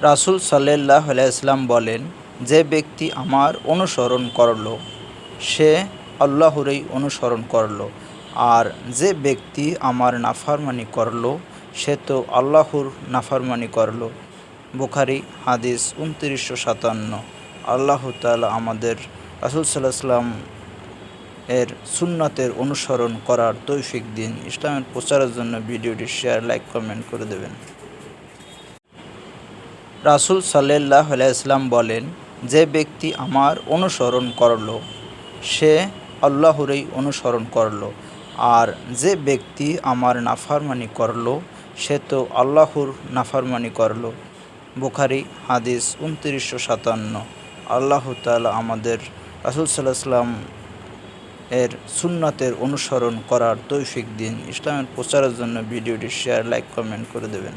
রাসূল সাল্লাল্লাহু আলাইহি ওয়াসাল্লাম বলেন, যে ব্যক্তি আমার অনুসরণ করল সে আল্লাহরই অনুসরণ করল, আর যে ব্যক্তি আমার নাফরমানি করল সে তো আল্লাহর নাফরমানি করল। বুখারী হাদিস ২৯৫৭। আল্লাহ তাআলা আমাদের রাসূল সাল্লাল্লাহু আলাইহি ওয়াসাল্লাম এর সুন্নতের অনুসরণ করার তৌফিক দিন। ইসলামের প্রচারের জন্য ভিডিওটি শেয়ার, লাইক, কমেন্ট করে দেবেন। রাসূল সাল্লাল্লাহু আলাইহি ওয়াসাল্লাম বলেন, যে ব্যক্তি আমার অনুসরণ করল সে আল্লাহরই অনুসরণ করল, আর যে ব্যক্তি আমার নাফরমানি করল সে তো আল্লাহর নাফরমানি করল। বুখারী হাদিস ২৯৫৭। আল্লাহ তাআলা আমাদের রাসূল সাল্লাল্লাহু আলাইহি ওয়াসাল্লাম এর সুন্নতের অনুসরণ করার তৌফিক দিন। ইসলামের প্রচারের জন্য ভিডিওটি শেয়ার, লাইক, কমেন্ট করে দেবেন।